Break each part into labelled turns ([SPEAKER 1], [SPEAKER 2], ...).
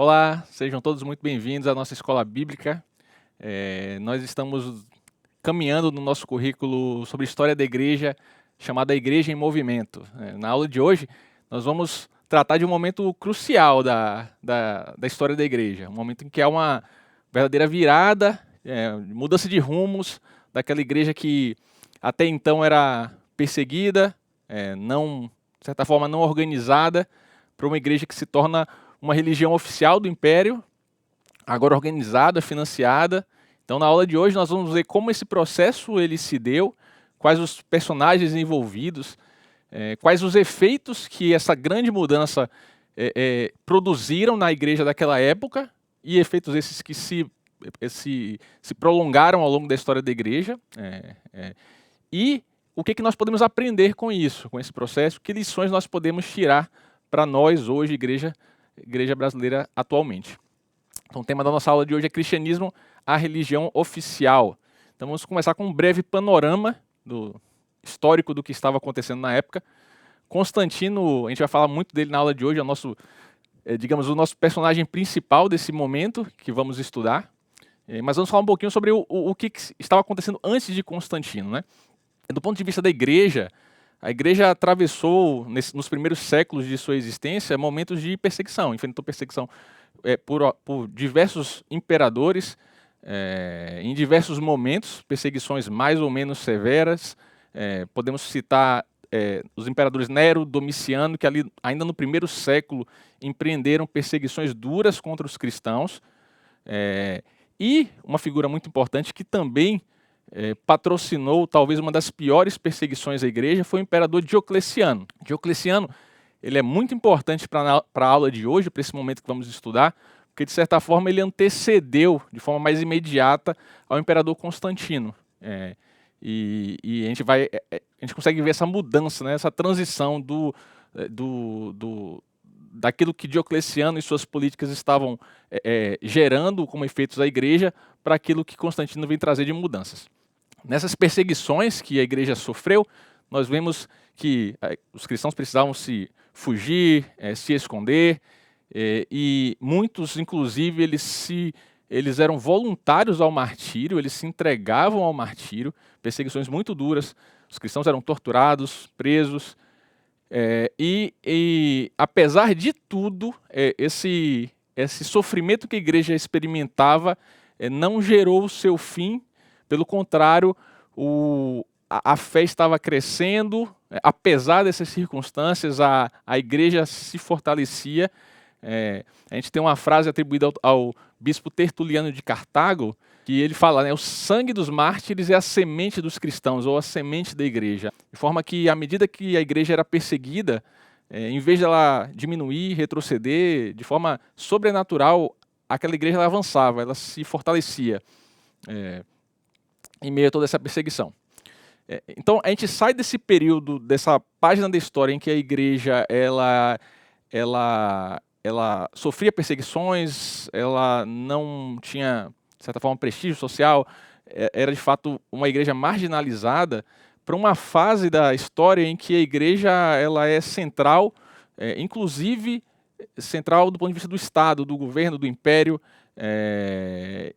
[SPEAKER 1] Olá, sejam todos muito bem-vindos à nossa escola bíblica. Nós estamos caminhando no nosso currículo sobre história da igreja, chamada Igreja em Movimento. Na aula de hoje, nós vamos tratar de um momento crucial da história da igreja, um momento em que há uma verdadeira virada, mudança de rumos daquela igreja que até então era perseguida, não, de certa forma não organizada, para uma igreja que se torna uma religião oficial do Império, agora organizada, financiada. Então, na aula de hoje, nós vamos ver como esse processo ele se deu, quais os personagens envolvidos, quais os efeitos que essa grande mudança produziram na igreja daquela época, e efeitos esses que se prolongaram ao longo da história da igreja, e o que nós podemos aprender com isso, com esse processo, que lições nós podemos tirar para nós hoje, igreja brasileira atualmente. Então, o tema da nossa aula de hoje é Cristianismo, a religião oficial. Então, vamos começar com um breve panorama histórico do que estava acontecendo na época. Constantino, a gente vai falar muito dele na aula de hoje, é o nosso, o nosso personagem principal desse momento que vamos estudar. Mas vamos falar um pouquinho sobre o que estava acontecendo antes de Constantino, né? Do ponto de vista da igreja, a igreja atravessou, nos primeiros séculos de sua existência, momentos de perseguição. Enfrentou perseguição por diversos imperadores, em diversos momentos, perseguições mais ou menos severas. Podemos citar os imperadores Nero, Domiciano, que ali, ainda no primeiro século, empreenderam perseguições duras contra os cristãos. E uma figura muito importante que também patrocinou talvez uma das piores perseguições à igreja foi o imperador Diocleciano. Diocleciano, ele é muito importante para a aula de hoje, para esse momento que vamos estudar, porque de certa forma ele antecedeu de forma mais imediata ao imperador Constantino. E a gente consegue ver essa mudança, né, essa transição daquilo que Diocleciano e suas políticas estavam gerando como efeitos à igreja para aquilo que Constantino vem trazer de mudanças. Nessas perseguições que a igreja sofreu, nós vemos que os cristãos precisavam se fugir, se esconder, e muitos, inclusive, eles eram voluntários ao martírio, eles se entregavam ao martírio, perseguições muito duras, os cristãos eram torturados, presos, e apesar de tudo, esse sofrimento que a igreja experimentava não gerou o seu fim. Pelo contrário, a fé estava crescendo, apesar dessas circunstâncias, a igreja se fortalecia. A gente tem uma frase atribuída ao bispo Tertuliano de Cartago, que ele fala, né, o sangue dos mártires é a semente dos cristãos, ou a semente da igreja. De forma que, à medida que a igreja era perseguida, em vez de ela diminuir, retroceder, de forma sobrenatural, aquela igreja ela avançava, ela se fortalecia em meio a toda essa perseguição. Então, a gente sai desse período, dessa página da história em que a igreja ela sofria perseguições, ela não tinha, de certa forma, prestígio social, era de fato uma igreja marginalizada, para uma fase da história em que a igreja ela é central, inclusive central do ponto de vista do Estado, do governo, do Império,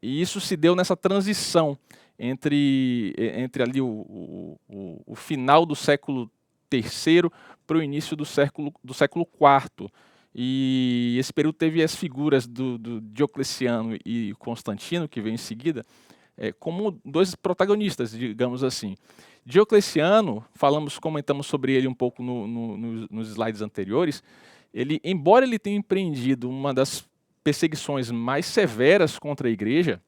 [SPEAKER 1] e isso se deu nessa transição entre ali o final do século III para o início do século IV. E esse período teve as figuras do Diocleciano e Constantino, que veio em seguida, como dois protagonistas, digamos assim. Diocleciano, comentamos sobre ele um pouco nos slides anteriores, embora ele tenha empreendido uma das perseguições mais severas contra a igreja,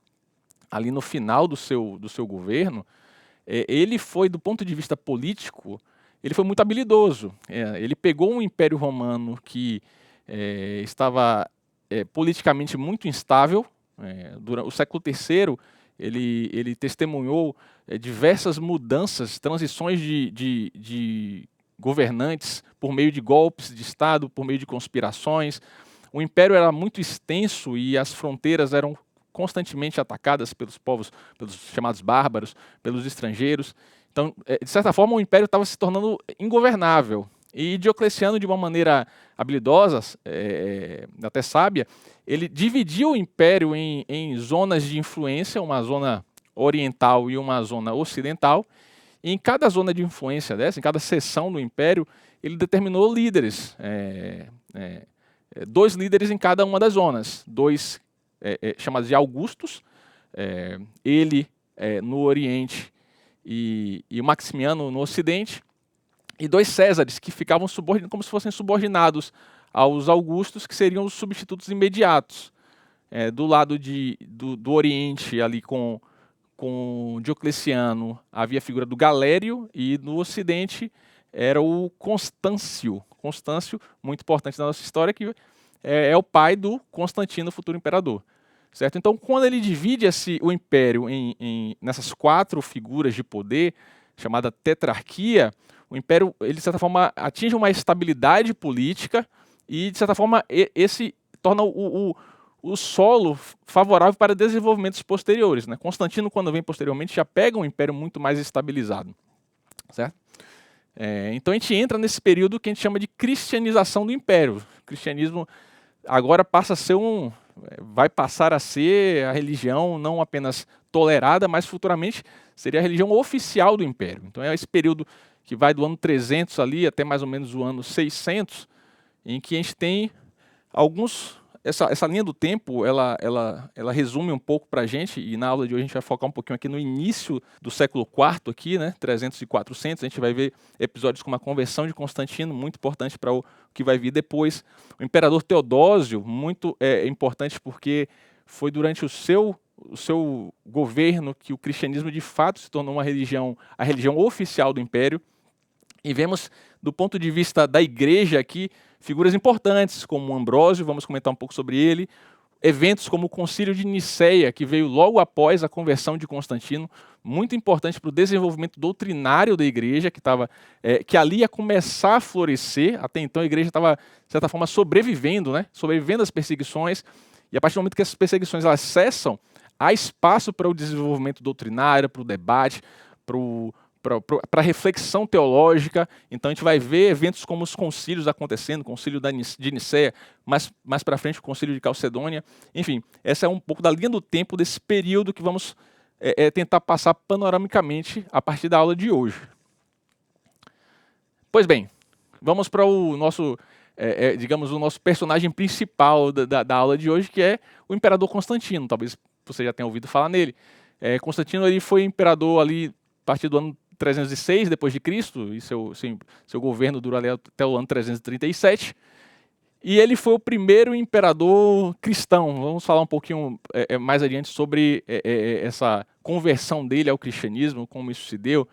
[SPEAKER 1] ali no final do seu governo, ele foi, do ponto de vista político, ele foi muito habilidoso. Ele pegou um Império Romano que estava politicamente muito instável. Durante o século III, ele testemunhou diversas mudanças, transições de governantes por meio de golpes de Estado, por meio de conspirações. O Império era muito extenso e as fronteiras eram constantemente atacadas pelos povos, pelos chamados bárbaros, pelos estrangeiros. Então, de certa forma, o Império estava se tornando ingovernável. E Diocleciano, de uma maneira habilidosa, até sábia, ele dividiu o império em zonas de influência, uma zona oriental e uma zona ocidental. E em cada zona de influência dessa, em cada seção do império, ele determinou líderes, dois líderes em cada uma das zonas, dois chamados de Augustos, ele no Oriente e o Maximiano no Ocidente, e dois Césares que ficavam como se fossem subordinados aos Augustos, que seriam os substitutos imediatos. Do lado do Oriente, ali com Diocleciano, havia a figura do Galério, e no Ocidente era o Constâncio. Constâncio, muito importante na nossa história, que é o pai do Constantino, futuro imperador. Certo? Então, quando ele divide o império nessas quatro figuras de poder, chamada tetrarquia, o império, ele, de certa forma, atinge uma estabilidade política e, de certa forma, esse torna o solo favorável para desenvolvimentos posteriores. Né? Constantino, quando vem posteriormente, já pega um império muito mais estabilizado. Certo? Então, a gente entra nesse período que a gente chama de cristianização do império. O cristianismo agora vai passar a ser a religião não apenas tolerada, mas futuramente seria a religião oficial do império. Então é esse período que vai do ano 300 ali até mais ou menos o ano 600, em que a gente tem essa linha do tempo, ela resume um pouco para a gente, e na aula de hoje a gente vai focar um pouquinho aqui no início do século IV, aqui, né, 300 e 400, a gente vai ver episódios como a conversão de Constantino, muito importante para o que vai vir depois. O imperador Teodósio, muito importante porque foi durante o seu governo que o cristianismo de fato se tornou a religião oficial do império. E vemos, do ponto de vista da igreja aqui, figuras importantes como Ambrósio, vamos comentar um pouco sobre ele, eventos como o Concílio de Nicéia, que veio logo após a conversão de Constantino, muito importante para o desenvolvimento doutrinário da igreja, que ali ia começar a florescer. Até então a igreja estava, de certa forma, sobrevivendo às perseguições, e a partir do momento que essas perseguições elas cessam, há espaço para o desenvolvimento doutrinário, para o debate, para reflexão teológica. Então a gente vai ver eventos como os concílios acontecendo, o concílio de Nicéia, mais para frente o concílio de Calcedônia. Enfim, essa é um pouco da linha do tempo desse período que vamos tentar passar panoramicamente a partir da aula de hoje. Pois bem, vamos para o nosso, digamos, o nosso personagem principal da aula de hoje, que é o imperador Constantino. Talvez você já tenha ouvido falar nele. Constantino ele foi imperador ali a partir do ano 306 depois de Cristo, e seu governo dura ali até o ano 337, e ele foi o primeiro imperador cristão. Vamos falar um pouquinho mais adiante sobre essa conversão dele ao cristianismo, como isso se deu.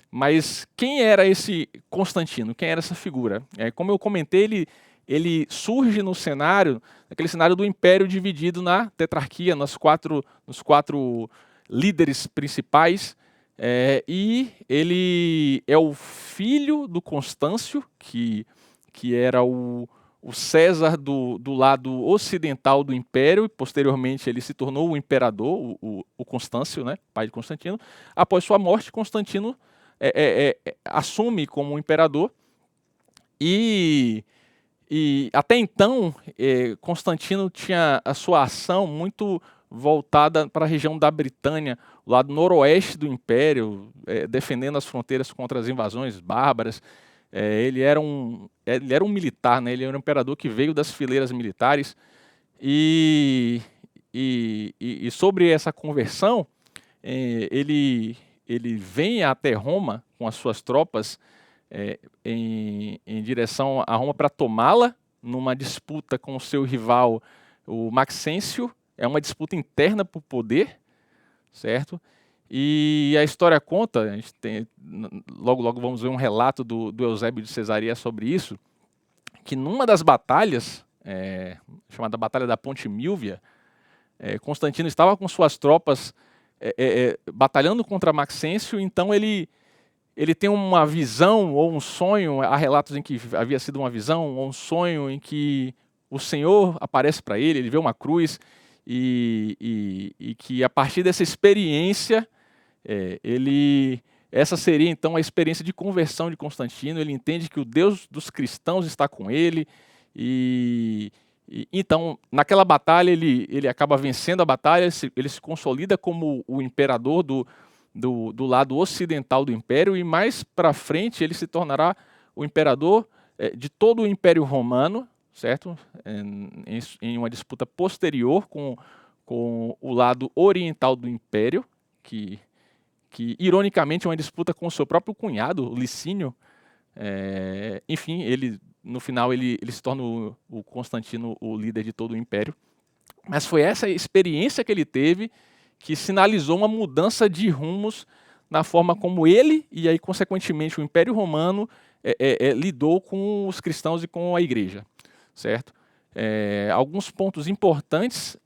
[SPEAKER 1] Mas quem era esse Constantino? Quem era essa figura? Como eu comentei, ele surge naquele cenário do império dividido na tetrarquia, nos quatro líderes principais. E ele é o filho do Constâncio, que era o César do lado ocidental do império, e posteriormente ele se tornou o imperador, o Constâncio, né, pai de Constantino. Após sua morte, Constantino assume como imperador, e até então Constantino tinha a sua ação muito voltada para a região da Britânia, o lado noroeste do Império, defendendo as fronteiras contra as invasões bárbaras. Ele era um militar, né? Ele era um imperador que veio das fileiras militares. E sobre essa conversão, ele vem até Roma com as suas tropas em direção a Roma para tomá-la, numa disputa com o seu rival, o Maxêncio. É uma disputa interna por poder, certo? E a história conta, a gente logo vamos ver um relato do Eusébio de Cesareia sobre isso, que numa das batalhas, chamada Batalha da Ponte Milvia, Constantino estava com suas tropas batalhando contra Maxêncio. Então ele tem uma visão ou um sonho, há relatos em que havia sido uma visão ou um sonho em que o Senhor aparece para ele vê uma cruz, e que a partir dessa experiência ele essa seria então a experiência de conversão de Constantino. Ele entende que o Deus dos cristãos está com ele, então, naquela batalha, ele acaba vencendo a batalha, ele se consolida como o imperador do lado ocidental do império, e mais para frente ele se tornará o imperador de todo o Império Romano, certo? Em uma disputa posterior com o lado oriental do império, que ironicamente é uma disputa com o seu próprio cunhado, Licínio. Enfim, no final ele se torna o Constantino o líder de todo o império. Mas foi essa experiência que ele teve que sinalizou uma mudança de rumos na forma como ele e aí consequentemente o Império Romano lidou com os cristãos e com a igreja, certo? Alguns pontos importantes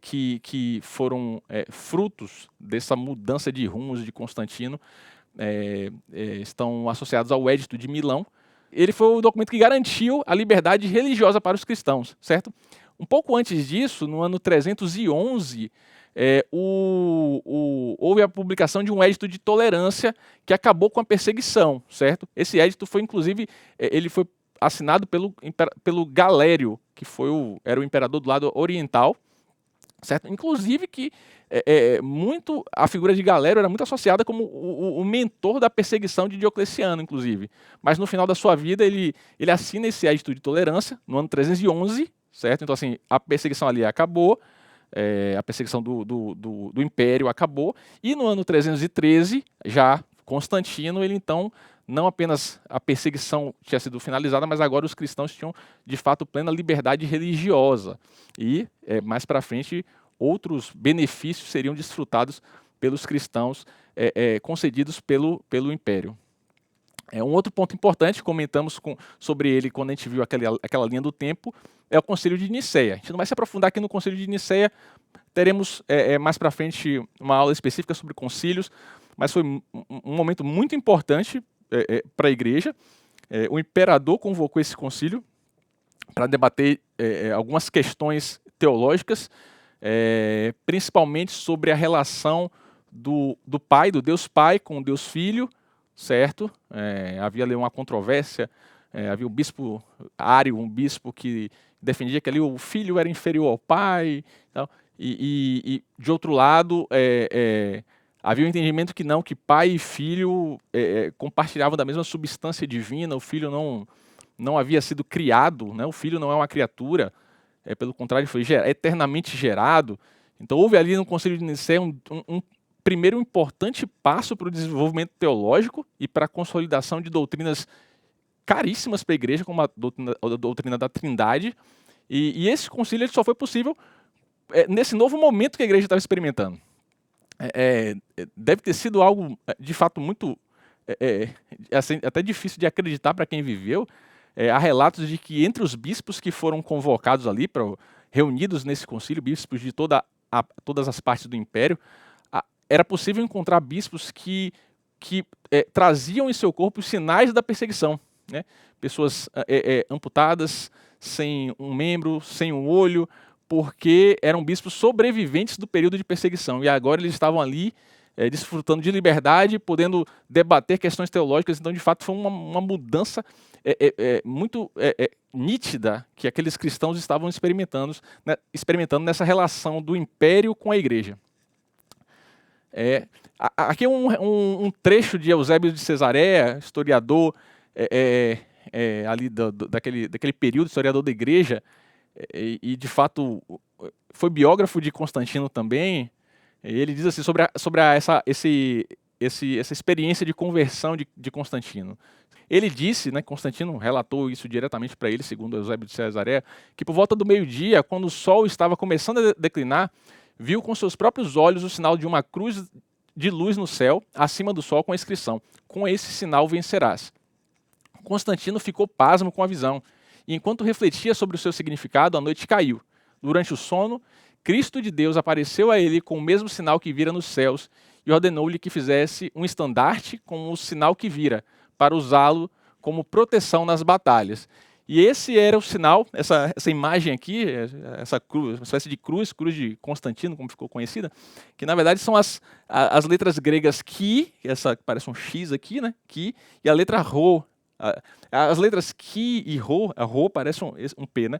[SPEAKER 1] que foram frutos dessa mudança de rumos de Constantino estão associados ao Edito de Milão. Ele foi o documento que garantiu a liberdade religiosa para os cristãos, certo? Um pouco antes disso, no ano 311, houve a publicação de um edito de tolerância que acabou com a perseguição, certo? Esse edito foi, inclusive, ele foi assinado pelo Galério, que era o imperador do lado oriental, certo? Inclusive que a figura de Galério era muito associada como o mentor da perseguição de Diocleciano, inclusive. Mas no final da sua vida ele assina esse edito de tolerância no ano 311, certo? Então assim, a perseguição ali acabou, a perseguição do império acabou, e no ano 313, já Constantino, ele então, não apenas a perseguição tinha sido finalizada, mas agora os cristãos tinham de fato plena liberdade religiosa. E mais para frente outros benefícios seriam desfrutados pelos cristãos concedidos pelo império. Um outro ponto importante, comentamos sobre ele quando a gente viu aquela linha do tempo, é o Concílio de Nicéia. A gente não vai se aprofundar aqui no Concílio de Nicéia, teremos mais para frente uma aula específica sobre concílios, mas foi um momento muito importante para a igreja. O imperador convocou esse concílio para debater algumas questões teológicas, principalmente sobre a relação do Pai, do Deus Pai com o Deus Filho, certo? Havia ali uma controvérsia, havia o bispo Ário, um bispo que defendia que ali o filho era inferior ao pai, e de outro lado havia um entendimento que não, que pai e filho compartilhavam da mesma substância divina, o filho não havia sido criado, né? O filho não é uma criatura, pelo contrário, foi eternamente gerado. Então houve ali no Concílio de Nicéia um primeiro importante passo para o desenvolvimento teológico e para a consolidação de doutrinas caríssimas para a igreja, como a doutrina da Trindade. E esse concílio só foi possível nesse novo momento que a igreja estava experimentando. Deve ter sido algo, de fato, muito assim, até difícil de acreditar para quem viveu. Há relatos de que entre os bispos que foram convocados ali, reunidos nesse concílio, bispos de todas as partes do império, era possível encontrar bispos que traziam em seu corpo os sinais da perseguição, né? Pessoas amputadas, sem um membro, sem um olho, porque eram bispos sobreviventes do período de perseguição, e agora eles estavam ali desfrutando de liberdade, podendo debater questões teológicas. Então, de fato, foi uma mudança muito nítida que aqueles cristãos estavam experimentando nessa relação do império com a igreja. Aqui um trecho de Eusébio de Cesareia, historiador ali daquele período, historiador da igreja, e de fato foi biógrafo de Constantino também. Ele diz assim sobre essa experiência de conversão de Constantino. Ele disse, né, Constantino relatou isso diretamente para ele, segundo Eusébio de Cesareia, que por volta do meio-dia, quando o sol estava começando a declinar, viu com seus próprios olhos o sinal de uma cruz de luz no céu, acima do sol, com a inscrição: com esse sinal vencerás. Constantino ficou pasmo com a visão, e enquanto refletia sobre o seu significado, a noite caiu. Durante o sono, Cristo de Deus apareceu a ele com o mesmo sinal que vira nos céus e ordenou-lhe que fizesse um estandarte com o sinal que vira, para usá-lo como proteção nas batalhas. E esse era o sinal, essa imagem aqui, essa cruz, uma espécie de cruz de Constantino, como ficou conhecida, que na verdade são as letras gregas Ki, essa que parece um X aqui, né? Ki, e a letra Rho. As letras Ki e Rho, a Rho parece um P, né?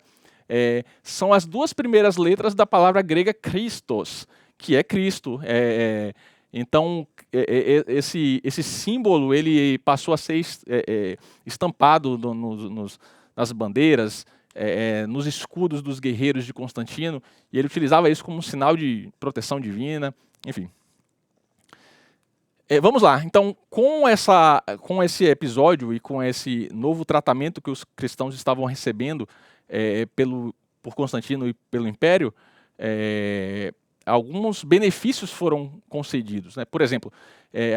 [SPEAKER 1] São as duas primeiras letras da palavra grega Christos, que é Cristo. Então, esse símbolo ele passou a ser estampado nas bandeiras, nos escudos dos guerreiros de Constantino, e ele utilizava isso como um sinal de proteção divina, enfim. Vamos lá, então, com esse episódio e com esse novo tratamento que os cristãos estavam recebendo por Constantino e pelo Império, alguns benefícios foram concedidos, né? Por exemplo,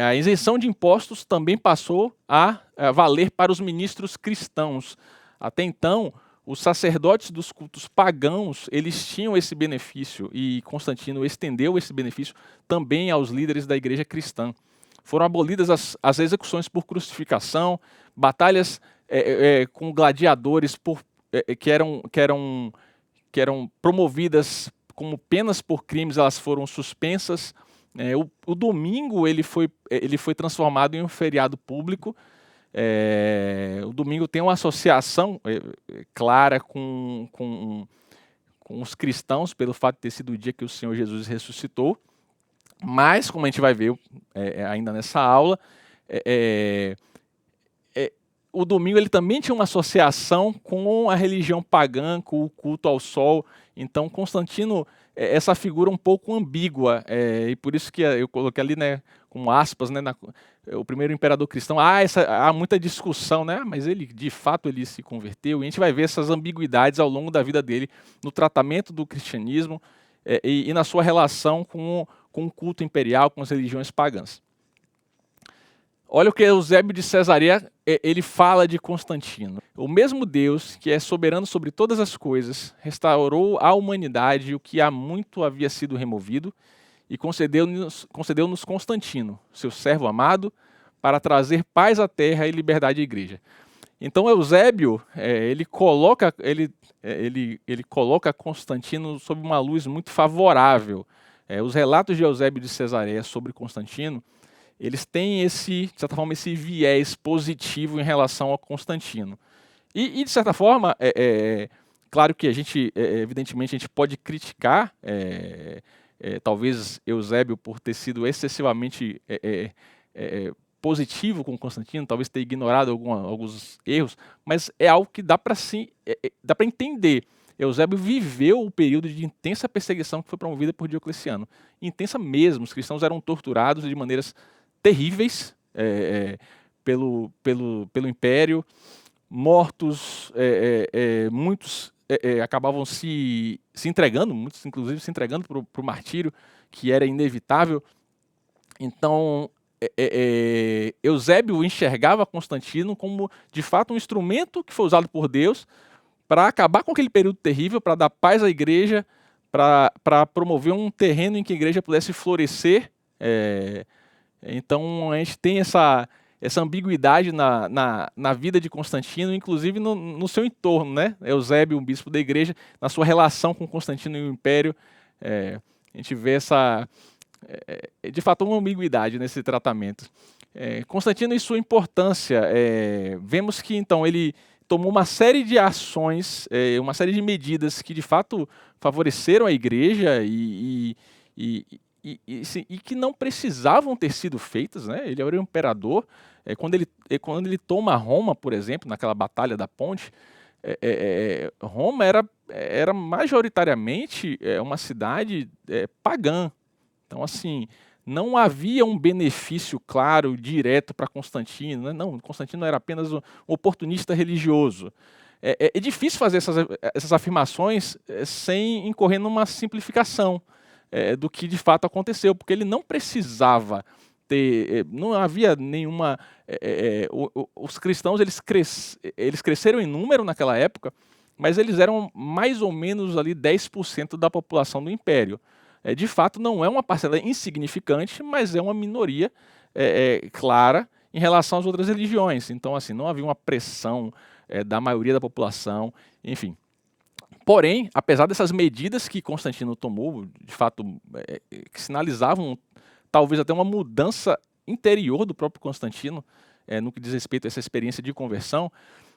[SPEAKER 1] a isenção de impostos também passou a valer para os ministros cristãos. Até então, os sacerdotes dos cultos pagãos, eles tinham esse benefício, e Constantino estendeu esse benefício também aos líderes da igreja cristã. Foram abolidas as execuções por crucificação, batalhas com gladiadores que eram promovidas como penas por crimes, elas foram suspensas. O domingo ele foi transformado em um feriado público. O domingo tem uma associação clara com os cristãos, pelo fato de ter sido o dia que o Senhor Jesus ressuscitou. Mas, como a gente vai ver ainda nessa aula, o domingo ele também tinha uma associação com a religião pagã, com o culto ao sol. Então, Constantino, essa figura um pouco ambígua, e por isso que eu coloquei ali, né, com aspas, né, o primeiro imperador cristão. Há muita discussão, né, mas de fato ele se converteu, e a gente vai ver essas ambiguidades ao longo da vida dele, no tratamento do cristianismo e na sua relação com o culto imperial, com as religiões pagãs. Olha o que Eusébio de Cesareia ele fala de Constantino. O mesmo Deus, que é soberano sobre todas as coisas, restaurou à humanidade o que há muito havia sido removido e concedeu-nos Constantino, seu servo amado, para trazer paz à terra e liberdade à igreja. Então Eusébio ele coloca Constantino sob uma luz muito favorável. Os relatos de Eusébio de Cesareia sobre Constantino, eles têm de certa forma, esse viés positivo em relação a Constantino. E de certa forma, claro que evidentemente, a gente pode criticar, talvez Eusébio por ter sido excessivamente positivo com Constantino, talvez ter ignorado alguns erros, mas é algo que dá para entender. Eusébio viveu o período de intensa perseguição que foi promovida por Diocleciano. Intensa mesmo, os cristãos eram torturados de maneiras terríveis pelo Império, mortos, muitos acabavam se entregando, muitos inclusive se entregando para o martírio, que era inevitável. Então, Eusébio enxergava Constantino como, de fato, um instrumento que foi usado por Deus para acabar com aquele período terrível, para dar paz à igreja, para promover um terreno em que a igreja pudesse florescer. Então, a gente tem essa ambiguidade na vida de Constantino, inclusive no seu entorno, né? Eusébio, um bispo da igreja, na sua relação com Constantino e o Império, a gente vê de fato, uma ambiguidade nesse tratamento. Constantino e sua importância, vemos que então ele tomou uma série de ações, uma série de medidas que de fato favoreceram a igreja e que não precisavam ter sido feitas, né? Ele era o imperador. Quando ele toma Roma, por exemplo, naquela batalha da ponte, Roma era majoritariamente uma cidade pagã. Então, assim, não havia um benefício claro, direto para Constantino, né? Não, Constantino era apenas um oportunista religioso. É difícil fazer essas afirmações sem incorrer numa simplificação do que de fato aconteceu, porque ele não precisava ter, não havia nenhuma... os cristãos eles cresceram em número naquela época, mas eles eram mais ou menos ali 10% da população do Império. De fato, não é uma parcela insignificante, mas é uma minoria clara em relação às outras religiões. Então, assim, não havia uma pressão da maioria da população, enfim. Porém, apesar dessas medidas que Constantino tomou, de fato, que sinalizavam talvez até uma mudança interior do próprio Constantino, no que diz respeito a essa experiência de conversão,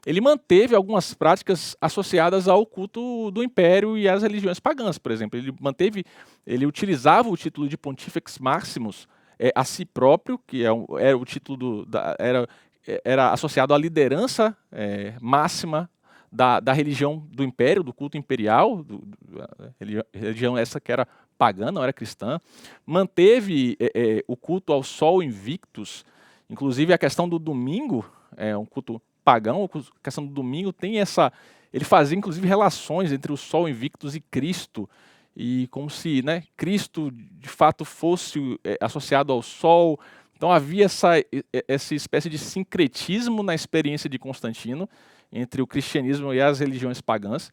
[SPEAKER 1] ele manteve algumas práticas associadas ao culto do império e às religiões pagãs, por exemplo. Ele utilizava o título de Pontifex Maximus a si próprio, que era o título era associado à liderança máxima da religião do império, do culto imperial, religião essa que era pagã, não era cristã. Manteve o culto ao Sol Invictus, inclusive a questão do domingo, um culto pagão, a questão do domingo tem essa... Ele fazia inclusive relações entre o Sol Invictus e Cristo, e como se, né, Cristo de fato fosse associado ao Sol. Então havia essa espécie de sincretismo na experiência de Constantino entre o cristianismo e as religiões pagãs.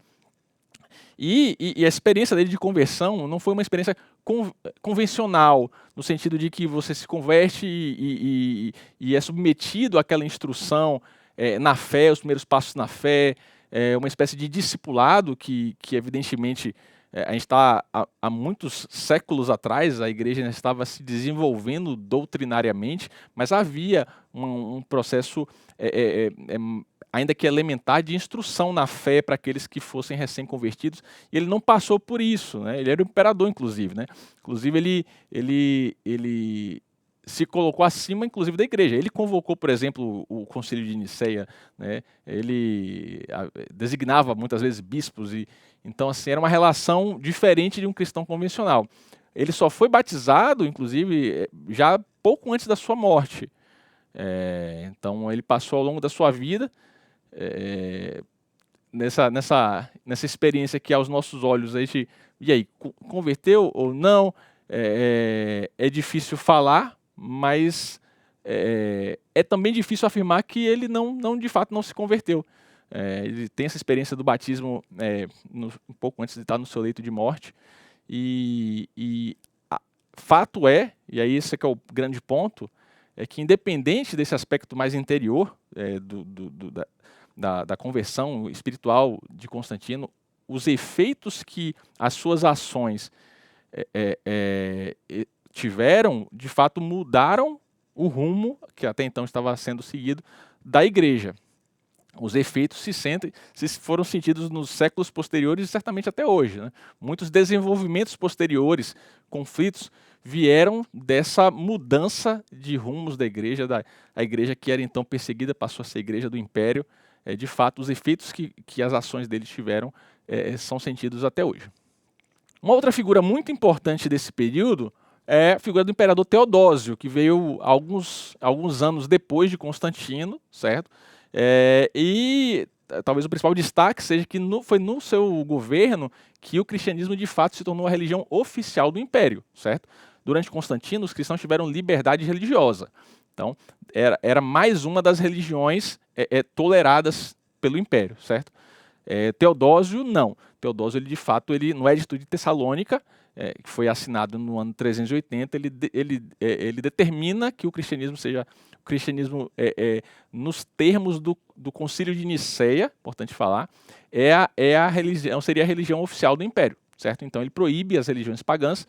[SPEAKER 1] E a experiência dele de conversão não foi uma experiência convencional, no sentido de que você se converte e é submetido àquela instrução na fé, os primeiros passos na fé, uma espécie de discipulado que evidentemente, a gente está há muitos séculos atrás, a igreja ainda estava se desenvolvendo doutrinariamente, mas havia um processo ainda que elementar de instrução na fé para aqueles que fossem recém-convertidos, e ele não passou por isso, né? Ele era o imperador, inclusive, né? Inclusive ele se colocou acima, inclusive, da igreja. Ele convocou, por exemplo, o Concílio de Nicéia, né? Ele designava muitas vezes bispos, então assim, era uma relação diferente de um cristão convencional. Ele só foi batizado, inclusive, já pouco antes da sua morte. Então ele passou ao longo da sua vida nessa experiência que aos nossos olhos a gente, e aí, converteu ou não? É difícil falar, mas é também difícil afirmar que ele de fato não se converteu. Ele tem essa experiência do batismo um pouco antes de estar no seu leito de morte, fato e aí esse é que é o grande ponto, é que independente desse aspecto mais interior da conversão espiritual de Constantino, os efeitos que as suas ações tiveram, de fato, mudaram o rumo que até então estava sendo seguido da igreja. Os efeitos foram sentidos nos séculos posteriores e certamente até hoje, né? Muitos desenvolvimentos posteriores, conflitos, vieram dessa mudança de rumos da igreja. A igreja que era então perseguida passou a ser a igreja do império. De fato, os efeitos que as ações deles tiveram são sentidos até hoje. Uma outra figura muito importante desse período é a figura do imperador Teodósio, que veio alguns anos depois de Constantino, certo? E talvez o principal destaque seja que foi no seu governo que o cristianismo de fato se tornou a religião oficial do império, certo? Durante Constantino, os cristãos tiveram liberdade religiosa. Então, era mais uma das religiões toleradas pelo império, certo? Teodósio, não. Teodósio, ele de fato, no Edito de Tessalônica, que foi assinado no ano 380, ele determina que o cristianismo seja nos termos do Concílio de Nicéia, importante falar, seria a religião oficial do império, certo? Então ele proíbe as religiões pagãs.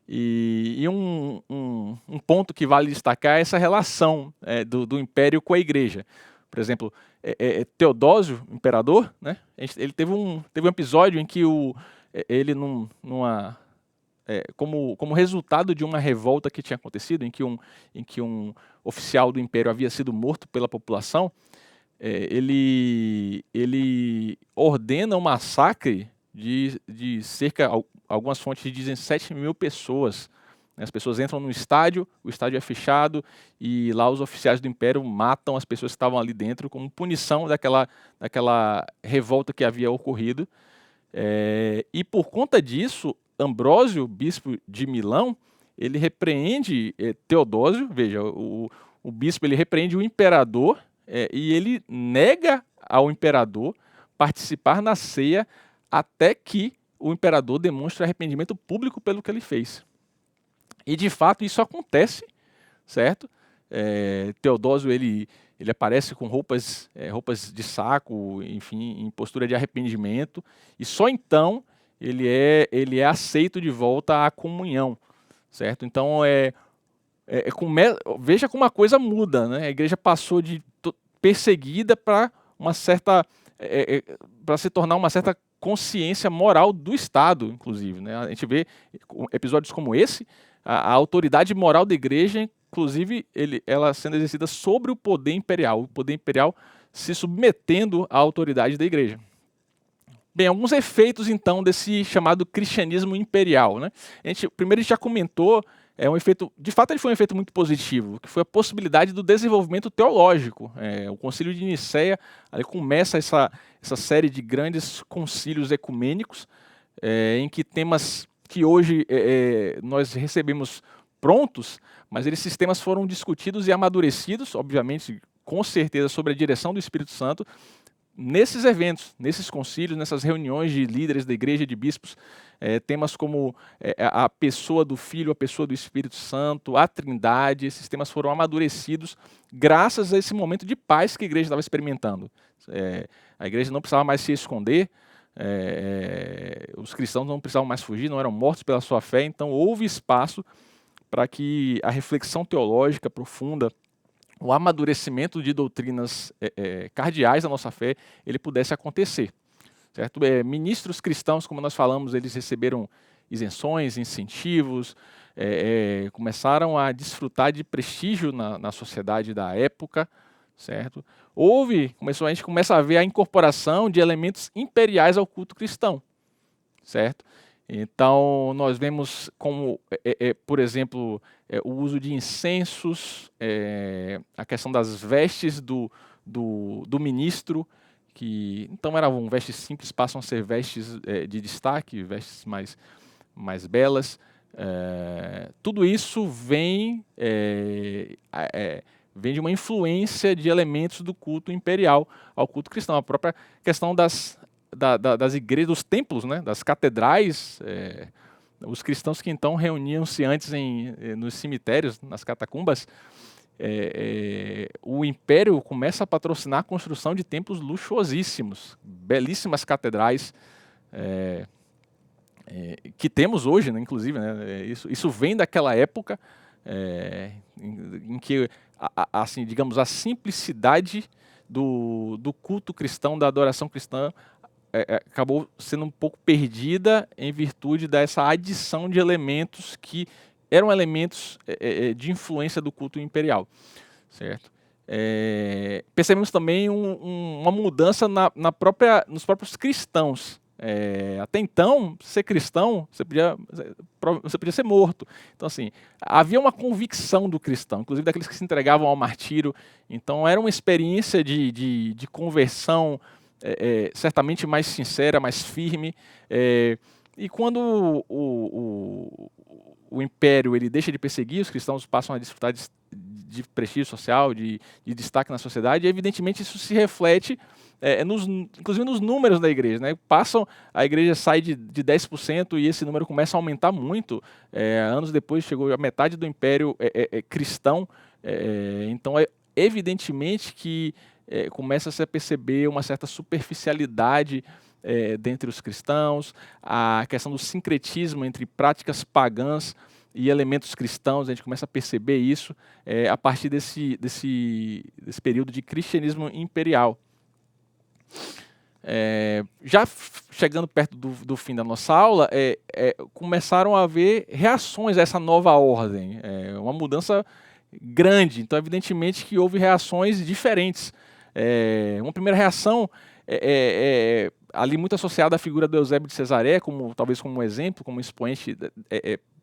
[SPEAKER 1] E um ponto que vale destacar é essa relação do império com a igreja. Por exemplo, Teodósio, imperador, né? Ele teve um episódio em que ele como resultado de uma revolta que tinha acontecido, em que um oficial do império havia sido morto pela população, ele ordena um massacre de cerca, algumas fontes dizem 7.000 pessoas. As pessoas entram no estádio, o estádio é fechado e lá os oficiais do império matam as pessoas que estavam ali dentro como punição daquela revolta que havia ocorrido. E por conta disso, Ambrósio, bispo de Milão, ele repreende Teodósio, veja, o bispo ele repreende o imperador e ele nega ao imperador participar na ceia até que o imperador demonstre arrependimento público pelo que ele fez. E de fato isso acontece, certo? Teodósio ele aparece com roupas de saco, enfim, em postura de arrependimento, e só então ele é aceito de volta à comunhão, certo? Então veja como a coisa muda, né? A igreja passou de perseguida para uma certa para se tornar uma certa consciência moral do Estado, inclusive, né? A gente vê episódios como esse, a autoridade moral da igreja, inclusive, ela sendo exercida sobre o poder imperial se submetendo à autoridade da igreja. Bem, alguns efeitos, então, desse chamado cristianismo imperial, né? Primeiro a gente já comentou, de fato ele foi um efeito muito positivo, que foi a possibilidade do desenvolvimento teológico. O Concílio de Nicéia ali começa essa série de grandes concílios ecumênicos, em que temas que hoje nós recebemos prontos, mas esses temas foram discutidos e amadurecidos, obviamente, com certeza, sob a direção do Espírito Santo, nesses eventos, nesses concílios, nessas reuniões de líderes da igreja, de bispos, temas como a pessoa do Filho, a pessoa do Espírito Santo, a Trindade, esses temas foram amadurecidos graças a esse momento de paz que a igreja estava experimentando. A igreja não precisava mais se esconder, os cristãos não precisavam mais fugir, não eram mortos pela sua fé, então houve espaço para que a reflexão teológica profunda, o amadurecimento de doutrinas cardeais da nossa fé, ele pudesse acontecer. Certo? Ministros cristãos, como nós falamos, eles receberam isenções, incentivos, começaram a desfrutar de prestígio na sociedade da época, certo? A gente começa a ver a incorporação de elementos imperiais ao culto cristão, certo? Então, nós vemos como, por exemplo, o uso de incensos, a questão das vestes do ministro, que então eram vestes simples, passam a ser vestes de destaque, vestes mais belas. Tudo isso vem de uma influência de elementos do culto imperial ao culto cristão. A própria questão das igrejas, dos templos, né, das catedrais, os cristãos que então reuniam-se antes nos cemitérios, nas catacumbas, o império começa a patrocinar a construção de templos luxuosíssimos, belíssimas catedrais, que temos hoje, né, inclusive, né, isso vem daquela época em que, assim, digamos, a simplicidade do culto cristão, da adoração cristã, acabou sendo um pouco perdida em virtude dessa adição de elementos que eram elementos de influência do culto imperial, certo? Percebemos também uma mudança nos próprios cristãos. Até então, ser cristão, você podia ser morto. Então, assim, havia uma convicção do cristão, inclusive daqueles que se entregavam ao martírio. Então, era uma experiência de conversão certamente mais sincera, mais firme. E quando o império ele deixa de perseguir, os cristãos passam a desfrutar de prestígio social, de destaque na sociedade, e evidentemente isso se reflete inclusive nos números da igreja, né? A igreja sai de 10% e esse número começa a aumentar muito. Anos depois chegou a metade do império cristão. Então evidentemente que começa-se a perceber uma certa superficialidade dentre os cristãos, a questão do sincretismo entre práticas pagãs e elementos cristãos. A gente começa a perceber isso a partir desse período de cristianismo imperial. Já chegando perto do fim da nossa aula, começaram a haver reações a essa nova ordem, uma mudança grande. Então, evidentemente que houve reações diferentes. Uma primeira reação ali muito associada à figura do Eusébio de Cesareia, talvez como um exemplo, como expoente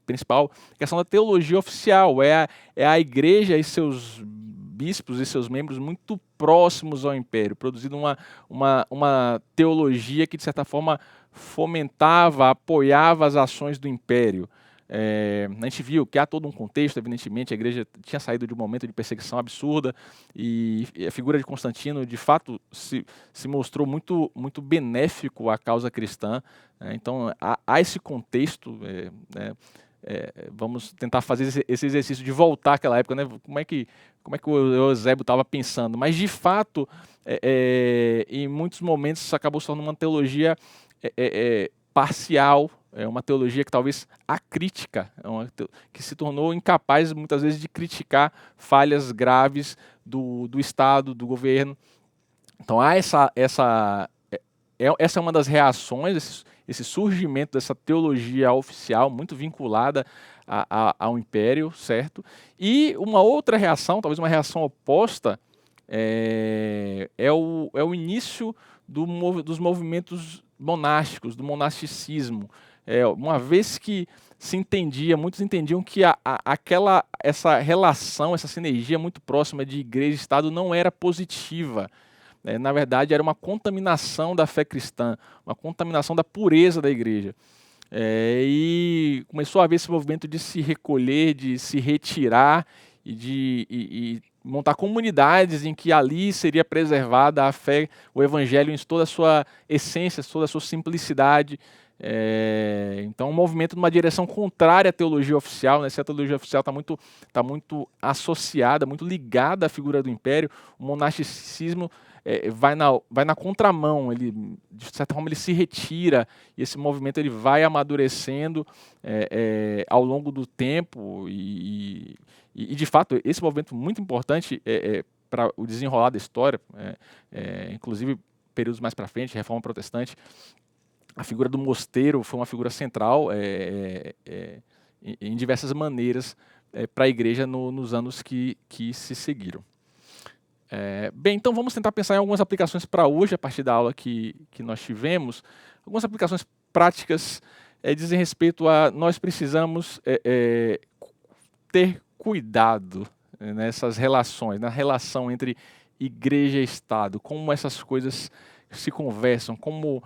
[SPEAKER 1] principal, a questão da teologia oficial, a igreja e seus bispos e seus membros muito próximos ao império, produzindo uma teologia que, de certa forma, fomentava, apoiava as ações do império. A gente viu que há todo um contexto, evidentemente, a igreja tinha saído de um momento de perseguição absurda e a figura de Constantino, de fato, se mostrou muito, muito benéfico à causa cristã. Então, há esse contexto, vamos tentar fazer esse exercício de voltar àquela época, né? Como é que o Eusébio estava pensando? Mas, de fato, em muitos momentos isso acabou se tornando uma teologia parcial, uma teologia que talvez acrítica, que se tornou incapaz, muitas vezes, de criticar falhas graves do Estado, do governo. Então, há essa é uma das reações, esse surgimento dessa teologia oficial muito vinculada ao império, certo? E uma outra reação, talvez uma reação oposta, é o início dos movimentos monásticos, do monasticismo. Uma vez que muitos entendiam que essa relação, essa sinergia muito próxima de igreja e Estado não era positiva. Na verdade, era uma contaminação da fé cristã, uma contaminação da pureza da igreja. E começou a haver esse movimento de se recolher, de se retirar e montar comunidades em que ali seria preservada a fé, o evangelho em toda a sua essência, toda a sua simplicidade. Então, um movimento numa direção contrária à teologia oficial, né? Se a teologia oficial tá muito associada, muito ligada à figura do império, o monasticismo vai na contramão, de certa forma ele se retira, e esse movimento ele vai amadurecendo ao longo do tempo, e de fato esse movimento muito importante para o desenrolar da história, inclusive períodos mais para frente, Reforma Protestante. A figura do mosteiro foi uma figura central em diversas maneiras para a igreja nos anos que se seguiram. Bem, então vamos tentar pensar em algumas aplicações para hoje, a partir da aula que nós tivemos. Algumas aplicações práticas dizem respeito a nós precisamos ter cuidado nessas relações, na relação entre igreja e Estado, como essas coisas se conversam, como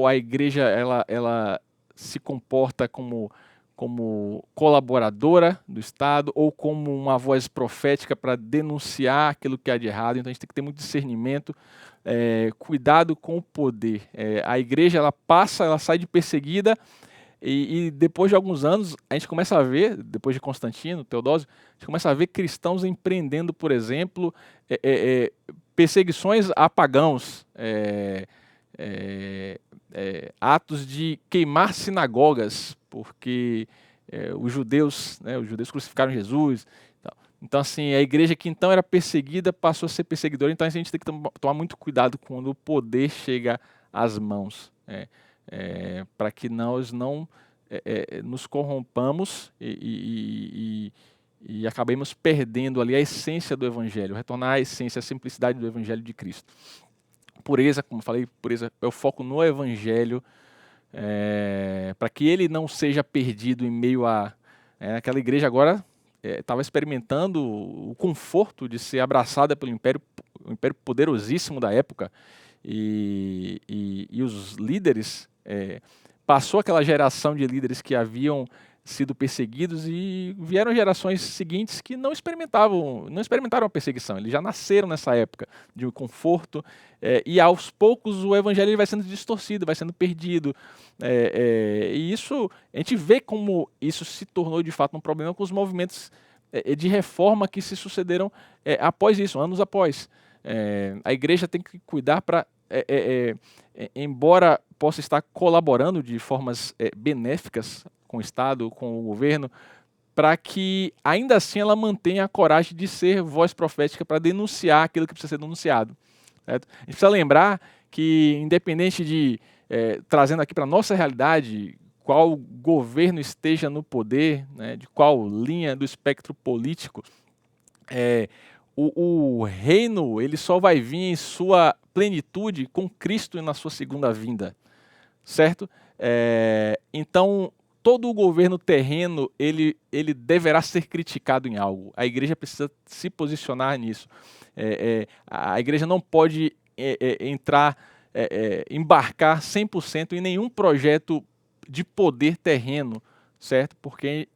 [SPEAKER 1] a igreja ela se comporta como colaboradora do Estado ou como uma voz profética para denunciar aquilo que há de errado. Então a gente tem que ter muito discernimento, cuidado com o poder. A igreja ela sai de perseguida e depois de alguns anos a gente começa a ver, depois de Constantino, Teodósio, a gente começa a ver cristãos empreendendo, por exemplo, perseguições a pagãos, atos de queimar sinagogas, porque os judeus crucificaram Jesus. Então, assim, a igreja que então era perseguida passou a ser perseguidora. Então, a gente tem que tomar muito cuidado quando o poder chega às mãos, para que nós não nos corrompamos e acabemos perdendo ali a essência do Evangelho, retornar à essência, à simplicidade do Evangelho de Cristo. Pureza, como eu falei, pureza é o foco no Evangelho, para que ele não seja perdido em meio a... aquela igreja agora estava experimentando o conforto de ser abraçada pelo império poderosíssimo da época, e os líderes, passou aquela geração de líderes que haviam sido perseguidos e vieram gerações seguintes que não experimentaram a perseguição. Eles já nasceram nessa época de conforto, e aos poucos o evangelho ele vai sendo distorcido, vai sendo perdido, e isso, a gente vê como isso se tornou de fato um problema com os movimentos de reforma que se sucederam após isso, anos após. A igreja tem que cuidar para, embora possa estar colaborando de formas benéficas com o Estado, com o governo, para que ainda assim ela mantenha a coragem de ser voz profética para denunciar aquilo que precisa ser denunciado. Certo? A gente precisa lembrar que, independente de, trazendo aqui para a nossa realidade, qual governo esteja no poder, né, de qual linha do espectro político, o reino ele só vai vir em sua plenitude com Cristo na sua segunda vinda, certo? Então, todo o governo terreno ele deverá ser criticado em algo. A igreja precisa se posicionar nisso. A igreja não pode embarcar 100% em nenhum projeto de poder terreno, certo? Porque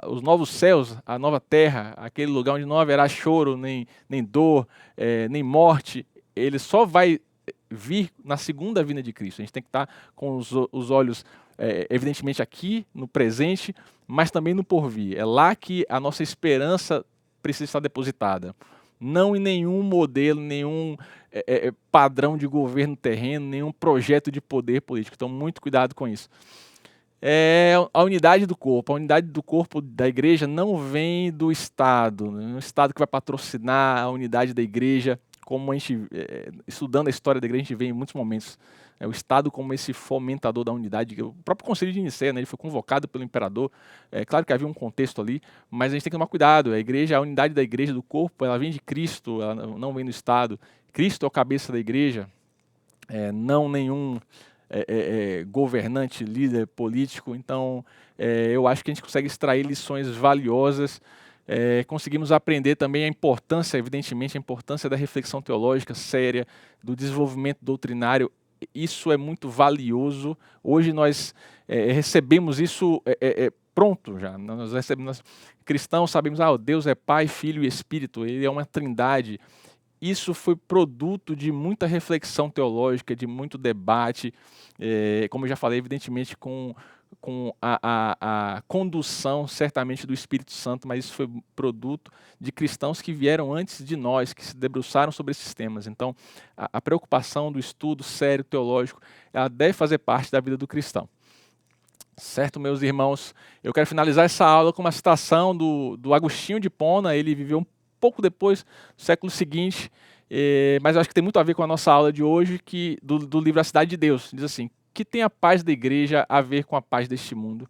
[SPEAKER 1] os novos céus, a nova terra, aquele lugar onde não haverá choro, nem dor, nem morte, ele só vai vir na segunda vinda de Cristo. A gente tem que estar com os olhos evidentemente aqui, no presente, mas também no porvir. É lá que a nossa esperança precisa estar depositada. Não em nenhum modelo, nenhum padrão de governo terreno, nenhum projeto de poder político. Então, muito cuidado com isso. A unidade do corpo. A unidade do corpo da igreja não vem do Estado, né? O Estado que vai patrocinar a unidade da igreja, como a gente, estudando a história da igreja, a gente vê em muitos momentos o Estado como esse fomentador da unidade. O próprio Conselho de Nicéia, né, ele foi convocado pelo imperador. É claro que havia um contexto ali, mas a gente tem que tomar cuidado. A igreja, a unidade da igreja, do corpo, ela vem de Cristo, ela não vem do Estado. Cristo é o cabeça da igreja, não nenhum governante, líder político. Então, eu acho que a gente consegue extrair lições valiosas. Conseguimos aprender também a importância, evidentemente, a importância da reflexão teológica séria, do desenvolvimento doutrinário. Isso é muito valioso. Hoje nós recebemos isso pronto já. Nós recebemos, cristãos sabemos, Deus é Pai, Filho e Espírito, Ele é uma trindade. Isso foi produto de muita reflexão teológica, de muito debate, como eu já falei, evidentemente com a condução, certamente, do Espírito Santo, mas isso foi produto de cristãos que vieram antes de nós, que se debruçaram sobre esses temas. Então, a preocupação do estudo sério, teológico, ela deve fazer parte da vida do cristão. Certo, meus irmãos? Eu quero finalizar essa aula com uma citação do Agostinho de Hipona. Ele viveu um pouco depois, no século seguinte, mas eu acho que tem muito a ver com a nossa aula de hoje, do livro A Cidade de Deus. Diz assim: que tem a paz da igreja a ver com a paz deste mundo?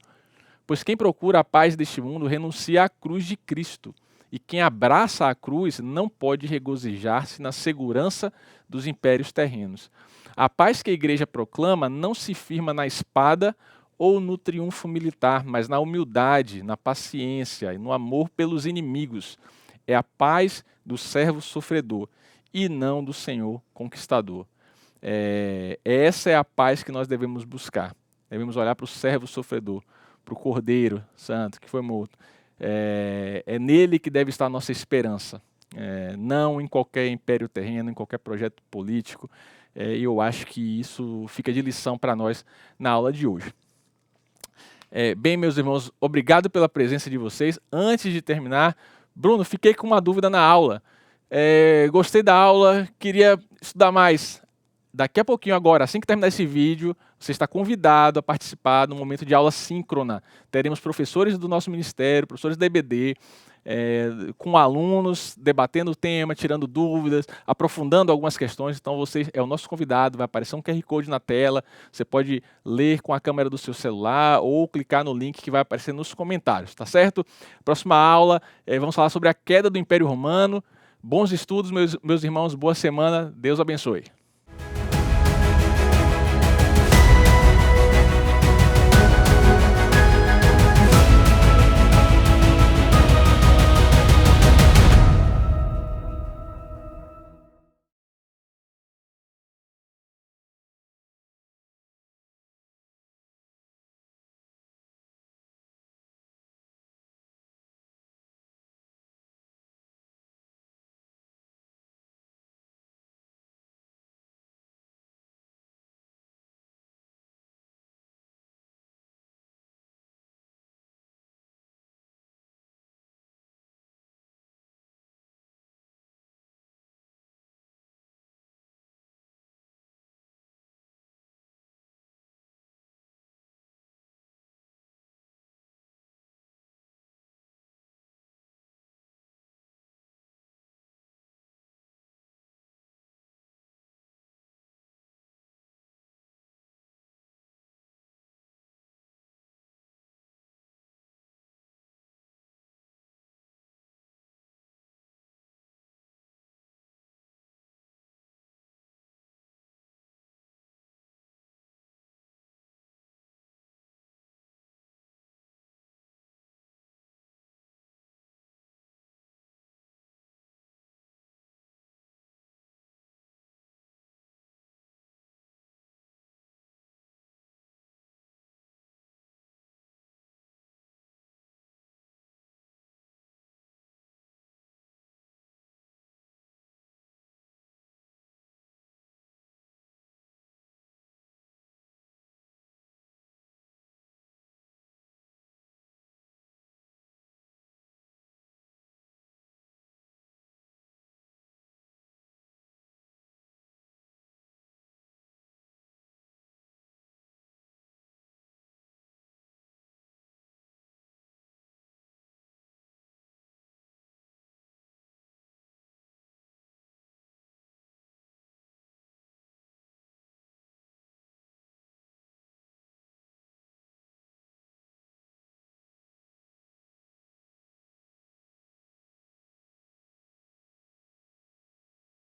[SPEAKER 1] Pois quem procura a paz deste mundo renuncia à cruz de Cristo, e quem abraça a cruz não pode regozijar-se na segurança dos impérios terrenos. A paz que a igreja proclama não se firma na espada ou no triunfo militar, mas na humildade, na paciência e no amor pelos inimigos. É a paz do servo sofredor e não do Senhor conquistador. Essa é a paz que nós devemos buscar. Devemos olhar para o servo sofredor, para o Cordeiro Santo que foi morto. É nele que deve estar a nossa esperança, não em qualquer império terreno, em qualquer projeto político. E eu acho que isso fica de lição para nós na aula de hoje. Bem, meus irmãos, obrigado pela presença de vocês. Antes de terminar, Bruno, fiquei com uma dúvida na aula. Gostei da aula, queria estudar mais. Daqui a pouquinho agora, assim que terminar esse vídeo, você está convidado a participar do momento de aula síncrona. Teremos professores do nosso ministério, professores da EBD, com alunos, debatendo o tema, tirando dúvidas, aprofundando algumas questões. Então você é o nosso convidado, vai aparecer um QR Code na tela, você pode ler com a câmera do seu celular ou clicar no link que vai aparecer nos comentários, tá certo? Próxima aula, vamos falar sobre a queda do Império Romano. Bons estudos, meus irmãos, boa semana, Deus abençoe.